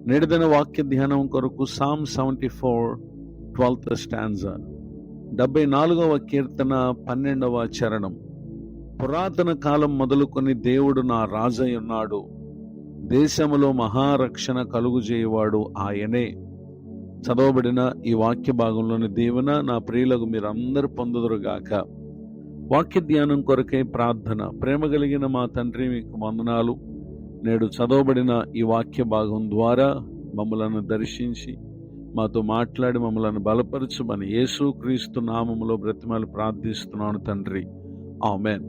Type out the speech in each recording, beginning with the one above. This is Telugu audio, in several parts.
నేటిదిన వాక్య ధ్యానం కొరకు Psalm 74 12th స్టాంజా, 74వ కీర్తన 12వ చరణం. పురాతన కాలం మొదలుకొని దేవుడు నా రాజై ఉన్నాడు, దేశములో మహారక్షణ కలుగుజేయువాడు ఆయనే. చదవబడిన ఈ వాక్య భాగంలోని దీవెన నా ప్రియులకు మీరందరూ పొందుదురుగాక. వాక్య ధ్యానం కొరకై ప్రార్థన. ప్రేమ కలిగిన మా తండ్రి, మీకు వందనాలు. నేడు చదవబడిన ఈ వాక్య భాగం ద్వారా మమ్మలను దర్శించి మాతో మాట్లాడి మమ్మలను బలపరచుమని యేసుక్రీస్తు నామములో బ్రతిమాలు ప్రార్థిస్తున్నాను తండ్రి, ఆమేన్.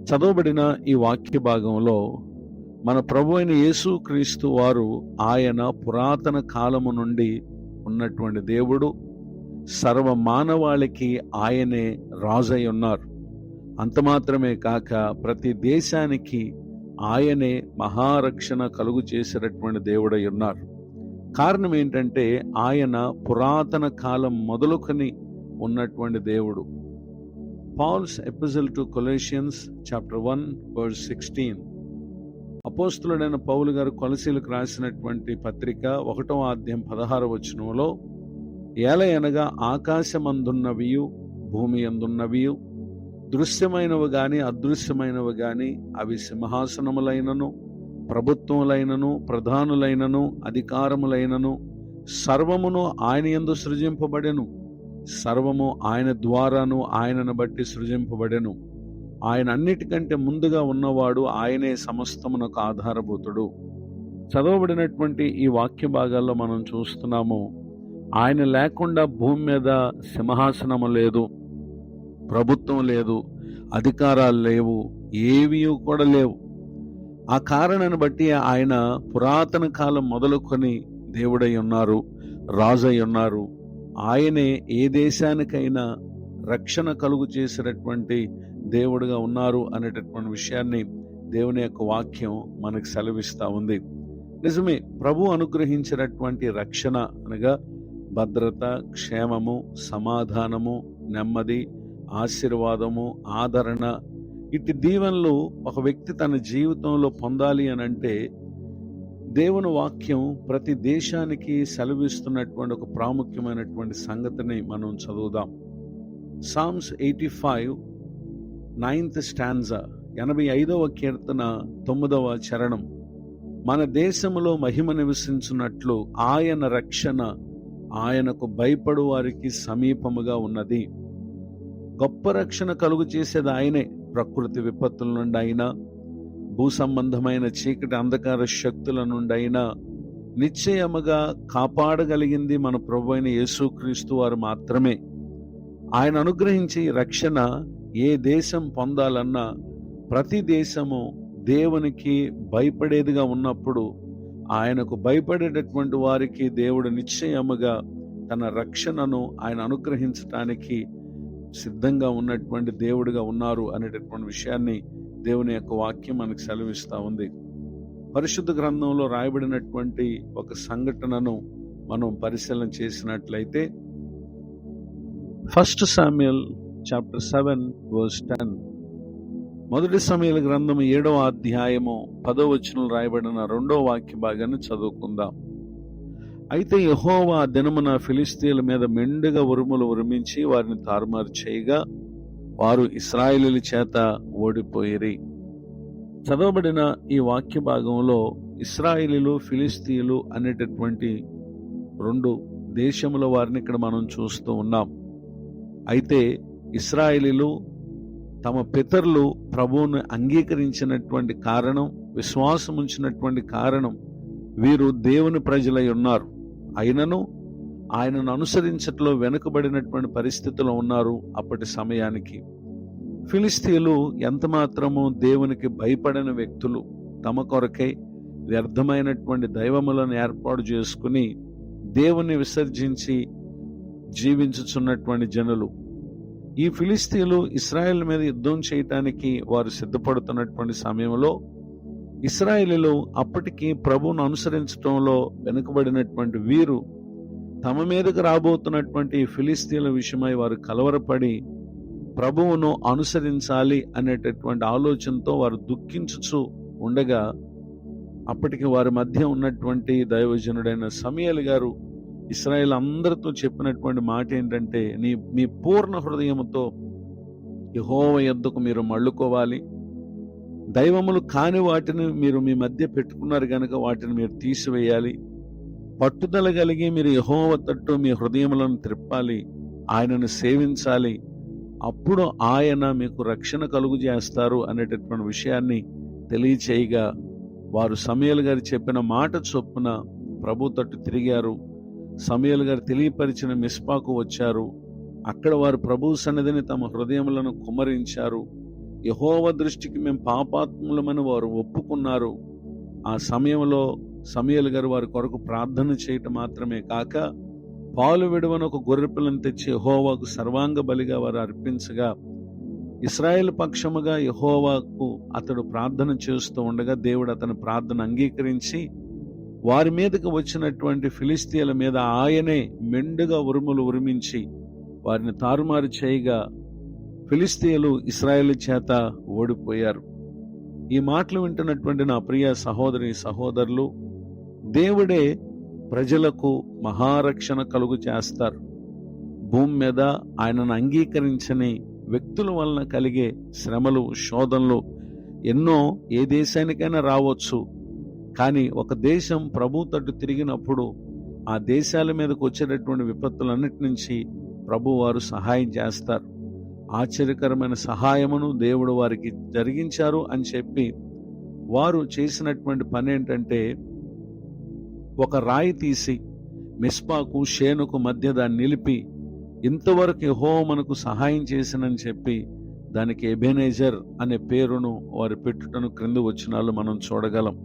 చదవబడిన ఈ వాక్య భాగంలో మన ప్రభు అయిన యేసుక్రీస్తు వారు, ఆయన పురాతన కాలము నుండి ఉన్నటువంటి దేవుడు, సర్వ మానవాళికి ఆయనే రాజై ఉన్నారు. అంత మాత్రమే కాక ప్రతి దేశానికి ఆయనే మహారక్షణ కలుగు చేసేటటువంటి దేవుడై ఉన్నారు. కారణం ఏంటంటే ఆయన పురాతన కాలం మొదలుకొని ఉన్నటువంటి దేవుడు. Paul's epistle to Colossians chapter 1:16. అపోస్తులుడైన పౌలు గారు కొలసీలకు రాసినటువంటి పత్రిక 1వ అధ్యాయం 16వ వచనంలో, ఏలయనగా ఆకాశమందున్నవియు భూమి అందున్నవియు, దృశ్యమైనవి గాని అదృశ్యమైనవి గాని, అవి సింహాసనములైనను ప్రభుత్వములైనను ప్రధానులైనను అధికారములైనను సర్వమును ఆయన యందు సృజింపబడెను. సర్వము ఆయన ద్వారాను ఆయనను బట్టి సృజింపబడెను. ఆయన అన్నిటికంటే ముందుగా ఉన్నవాడు, ఆయనే సమస్తమునకు ఆధారభూతుడు. చదవబడినటువంటి ఈ వాక్య భాగాల్లో మనం చూస్తున్నాము, ఆయన లేకుండా భూమి మీద సింహాసనము లేదు, ప్రభుత్వం లేదు, అధికారాలు లేవు, ఏవీ కూడా లేవు. ఆ కారణాన్ని బట్టి ఆయన పురాతన కాలం మొదలుకొని దేవుడై ఉన్నారు, రాజై ఉన్నారు. ఆయనే ఏ దేశానికైనా రక్షణ కలుగు చేసేటటువంటి దేవుడుగా ఉన్నారు అనేటటువంటి విషయాన్ని దేవుని యొక్క వాక్యం మనకు సెలవిస్తూ ఉంది. నిజమే, ప్రభు అనుగ్రహించినటువంటి రక్షణ అనగా భద్రత, క్షేమము, సమాధానము, నెమ్మది, ఆశీర్వాదము, ఆదరణ, ఇటు దీవెనలు ఒక వ్యక్తి తన జీవితంలో పొందాలి అని అంటే దేవుని వాక్యం ప్రతి దేశానికి సెలవిస్తున్నటువంటి ఒక ప్రాముఖ్యమైనటువంటి సంగతిని మనం చదువుదాం. Psalms 85 9th స్టాంజా, 85వ కీర్తన 9వ చరణం. మన దేశములో మహిమ నివసించున్నట్లు ఆయన రక్షణ ఆయనకు భయపడు వారికి సమీపముగా ఉన్నది. గొప్ప రక్షణ కలుగు చేసేది ఆయనే. ప్రకృతి విపత్తుల నుండి అయినా, భూ సంబంధమైన చీకటి అంధకార శక్తుల నుండి అయినా నిశ్చయముగా కాపాడగలిగింది మన ప్రభు అయిన యేసుక్రీస్తు వారు మాత్రమే. ఆయన అనుగ్రహించి రక్షణ ఏ దేశం పొందాలన్నా ప్రతి దేశము దేవునికి భయపడేదిగా ఉన్నప్పుడు, ఆయనకు భయపడేటటువంటి వారికి దేవుడు నిశ్చయముగా తన రక్షణను ఆయన అనుగ్రహించటానికి సిద్ధంగా ఉన్నటువంటి దేవుడిగా ఉన్నారు అనేటటువంటి విషయాన్ని దేవుని యొక్క వాక్యం మనకు సెలవిస్తూ ఉంది. పరిశుద్ధ గ్రంథంలో రాయబడినటువంటి ఒక సంఘటనను మనం పరిశీలన చేసినట్లయితే 1 Samuel chapter 7:10. మొదటి సమూయేలు గ్రంథం 7వ అధ్యాయము 10వ వచనంలో రాయబడిన 2వ వాక్య భాగాన్ని చదువుకుందాం. అయితే యెహోవా దినమున ఫిలిష్తీయుల మీద మెండుగా ఉరుములు ఉరిమించి వారిని తారుమారు చేయగా వారు ఇశ్రాయేలీయుల చేత ఓడిపోయిరి. చదవబడిన ఈ వాక్య భాగంలో ఇశ్రాయేలీయులు, ఫిలిష్తీయులు అనేటటువంటి 2 దేశముల వారిని ఇక్కడ మనం చూస్తూ ఉన్నాం. అయితే ఇశ్రాయేలీయులు తమ పితరులు ప్రభువును అంగీకరించినటువంటి కారణం, విశ్వాసం ఉంచినటువంటి కారణం, వీరు దేవుని ప్రజలై ఉన్నారు. అయినను ఆయనను అనుసరించట్లో వెనుకబడినటువంటి పరిస్థితిలో ఉన్నారు అప్పటి సమయానికి. ఫిలిష్తీయులు ఎంతమాత్రము దేవునికి భయపడని వ్యక్తులు. తమ కొరకై వ్యర్థమైనటువంటి దైవములను ఏర్పాటు చేసుకుని దేవుని విసర్జించి జీవించుచున్నటువంటి జనులు. ఈ ఫిలిష్తీయులు ఇశ్రాయేల్ మీద యుద్ధం చేయటానికి వారు సిద్ధపడుతున్నటువంటి సమయంలో ఇశ్రాయేలీయులు అప్పటికి ప్రభువును అనుసరించడంలో వెనుకబడినటువంటి వీరు తమ మీదకు రాబోతున్నటువంటి ఫిలిష్తీయుల విషయమై వారు కలవరపడి ప్రభువును అనుసరించాలి అనేటటువంటి ఆలోచనతో వారు దుఃఖించుచు ఉండగా అప్పటికి వారి మధ్య ఉన్నటువంటి దైవజనుడైన సమూయేలు గారు ఇశ్రాయేల్ అందరితో చెప్పినటువంటి మాట ఏంటంటే, మీ పూర్ణ హృదయముతో యెహోవా యొద్దకు మీరు మళ్ళుకోవాలి. దైవములు కాని వాటిని మీరు మీ మధ్య పెట్టుకున్నారు గనుక వాటిని మీరు తీసివేయాలి. పట్టుదల కలిగి మీరు యెహోవా తట్టు మీ హృదయములను త్రిప్పాలి, ఆయనను సేవించాలి. అప్పుడు ఆయన మీకు రక్షణ కలుగు చేస్తారు అనేటటువంటి విషయాన్ని తెలియచేయగా, వారు సమూయేలు గారు చెప్పిన మాట చొప్పున ప్రభు తట్టు తిరిగారు. సమూయేలు గారు తెలియపరిచిన మిస్పాకు వచ్చారు. అక్కడ వారు ప్రభు సన్నిధిని తమ హృదయములను కుమ్మరించారు. యెహోవా దృష్టికి మేము పాపాత్ములమని వారు ఒప్పుకున్నారు. ఆ సమయంలో సమూయేలు గారు వారి కొరకు ప్రార్థన చేయటం మాత్రమే కాక, పాలు విడువను ఒక గొర్రెపిల్లను తెచ్చి యెహోవాకు సర్వాంగ బలిగా వారు అర్పించగా, ఇశ్రాయేలు పక్షముగా యెహోవాకు అతడు ప్రార్థన చేస్తూ ఉండగా దేవుడు అతని ప్రార్థన అంగీకరించి వారి మీదకి వచ్చినటువంటి ఫిలిష్తీయుల మీద ఆయనే మెండుగా ఉరుములు ఉరిమించి వారిని తారుమారు చేయగా, ఫిలిష్తీయులు ఇశ్రాయేలు చేత ఓడిపోయారు. ఈ మాటలు వింటున్నటువంటి నా ప్రియ సహోదరి సహోదరులు, దేవుడే ప్రజలకు మహారక్షణ కలుగు చేస్తారు. భూమి మీద ఆయనను అంగీకరించని వ్యక్తుల వలన కలిగే శ్రమలు, శోధనలు ఎన్నో ఏ దేశానికైనా రావచ్చు. కానీ ఒక దేశం ప్రభు తట్టు తిరిగినప్పుడు ఆ దేశాల మీదకు వచ్చేటటువంటి విపత్తులన్నిటి నుంచి ప్రభు వారు సహాయం చేస్తారు. ఆశ్చర్యకరమైన సహాయమును దేవుడు వారికి జరిగించారు అని చెప్పి వారు చేసినటువంటి పని ఏంటంటే, ఒక రాయి తీసి మిస్పాకు షేనుకు మధ్య దాన్ని నిలిపి, ఇంతవరకు యెహోవా మనకు సహాయం చేసినని చెప్పి దానికి ఎబెనేజర్ అనే పేరును వారు పెట్టుటను క్రింది వచనాలు మనం చూడగలం.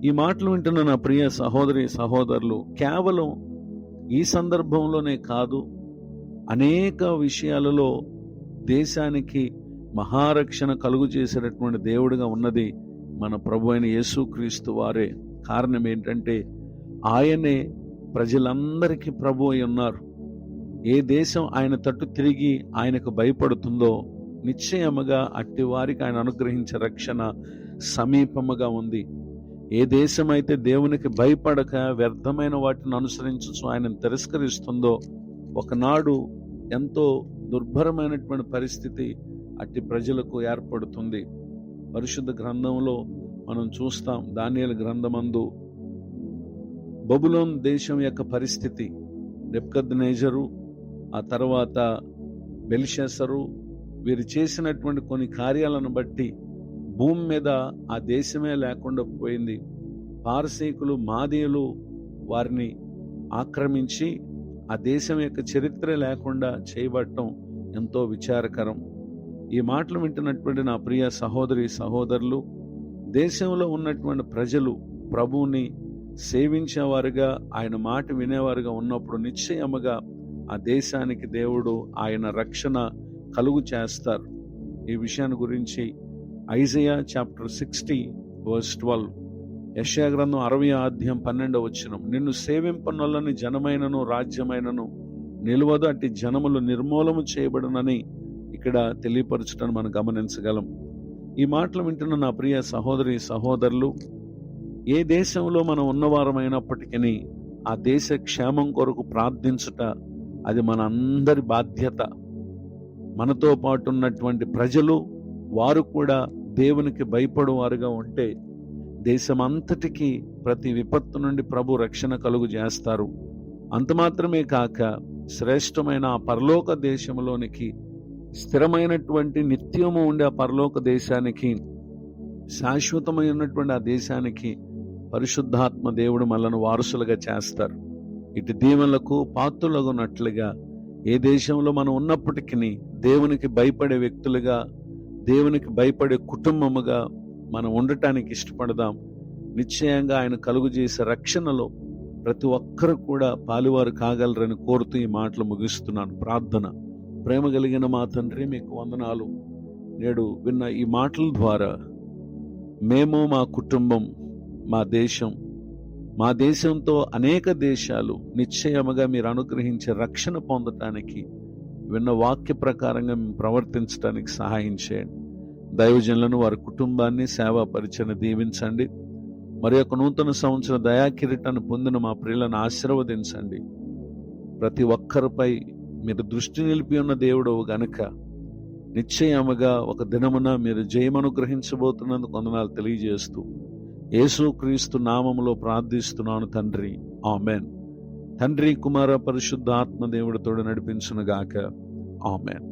ఈ మాటలు వింటున్న నా ప్రియ సహోదరి సహోదరులు, కేవలం ఈ సందర్భంలోనే కాదు, అనేక విషయాలలో దేశానికి మహారక్షణ కలుగు చేసేటటువంటి దేవుడిగా ఉన్నది మన ప్రభు అయిన యేసుక్రీస్తు వారే. కారణం ఏంటంటే, ఆయనే ప్రజలందరికీ ప్రభు అయి ఉన్నారు. ఏ దేశం ఆయన తట్టు తిరిగి ఆయనకు భయపడుతుందో నిశ్చయముగా అట్టి వారికి ఆయన అనుగ్రహించే రక్షణ సమీపముగా ఉంది. ఏ దేశమైతే దేవునికి భయపడక వ్యర్థమైన వాటిని అనుసరించు ఆయనను తిరస్కరిస్తుందో, ఒకనాడు ఎంతో దుర్భరమైనటువంటి పరిస్థితి అట్టి ప్రజలకు ఏర్పడుతుంది. పరిశుద్ధ గ్రంథంలో మనం చూస్తాం, దానియేలు గ్రంథమందు బబులోన్ దేశం యొక్క పరిస్థితి, నెబుకద్నెజరు, ఆ తర్వాత బెల్షస్సరు, వీరు చేసినటువంటి కొన్ని కార్యాలను బట్టి భూమి మీద ఆ దేశమే లేకుండా పోయింది. పారసీకులు, మాదీయులు వారిని ఆక్రమించి ఆ దేశం యొక్క చరిత్ర లేకుండా చేయబడటం ఎంతో విచారకరం. ఈ మాటలు వింటున్నటువంటి నా ప్రియ సహోదరి సహోదరులు, దేశంలో ఉన్నటువంటి ప్రజలు ప్రభువుని సేవించేవారుగా, ఆయన మాట వినేవారుగా ఉన్నప్పుడు నిశ్చయముగా ఆ దేశానికి దేవుడు ఆయన రక్షణ కలుగు చేస్తారు. ఈ విషయాన్ని గురించి ఐజయా చాప్టర్ 60 verse 12, యెషయా గ్రంథం 60వ అధ్యాయం 12వ వచనం, నిన్ను సేవింపనొల్లని జనమైనను రాజ్యమైనను నిలవదు, అట్టి జనములు నిర్మూలము చేయబడునని ఇక్కడ తెలియపరచడం మనం గమనించగలం. ఈ మాటలు వింటున్న నా ప్రియ సహోదరి సహోదరులు, ఏ దేశంలో మనం ఉన్నవారమైనప్పటికీ ఆ దేశ క్షేమం కొరకు ప్రార్థించుట అది మన అందరి బాధ్యత. మనతో పాటు ఉన్నటువంటి ప్రజలు వారు కూడా దేవునికి భయపడువారుగా ఉంటే దేశమంతటికి ప్రతి విపత్తు నుండి ప్రభు రక్షణ కలుగు చేస్తారు. అంత మాత్రమే కాక శ్రేష్టమైన ఆ పరలోక దేశంలోనికి, స్థిరమైనటువంటి నిత్యము ఉండే ఆ పరలోక దేశానికి, శాశ్వతమైనటువంటి ఆ దేశానికి పరిశుద్ధాత్మ దేవుడు మనల్ని వారసులుగా చేస్తారు. ఇటు దీవెనలకు పాత్రులగునట్లుగా ఏ దేశంలో మనం ఉన్నప్పటికీ దేవునికి భయపడే వ్యక్తులుగా, దేవునికి భయపడే కుటుంబముగా మనం ఉండటానికి ఇష్టపడదాం. నిశ్చయంగా ఆయన కలుగు చేసే రక్షణలో ప్రతి ఒక్కరు కూడా పాలువారు కాగలరని కోరుతూ ఈ మాటలు ముగిస్తున్నాను. ప్రార్థన. ప్రేమ కలిగిన మా తండ్రి, మీకు వందనాలు. నేడు విన్న ఈ మాటల ద్వారా మేము, మా కుటుంబం, మా దేశంతో అనేక దేశాలు నిశ్చయముగా మీరు అనుగ్రహించే రక్షణ పొందటానికి, విన్న వాక్య ప్రకారంగా మేము ప్రవర్తించడానికి సహాయం చేయండి. దైవజనులను, వారి కుటుంబాన్ని, సేవా పరిచయను దీవించండి. మరి యొక్క నూతన సంవత్సర దయా కిరీటాన్ని పొందిన మా ప్రియులను ఆశీర్వదించండి. ప్రతి ఒక్కరిపై మీరు దృష్టి నిలిపి ఉన్న దేవుడు గనుక నిశ్చయముగా ఒక దినమున మీరు జయమనుగ్రహించబోతున్నందుకు వందనాలు తెలియజేస్తూ యేసుక్రీస్తు నామములో ప్రార్థిస్తున్నాను తండ్రి, ఆమెన్. తండ్రి, కుమార, పరిశుద్ధ ఆత్మ దేవుడితోడు నడిపించునుగాక, ఆమెన్.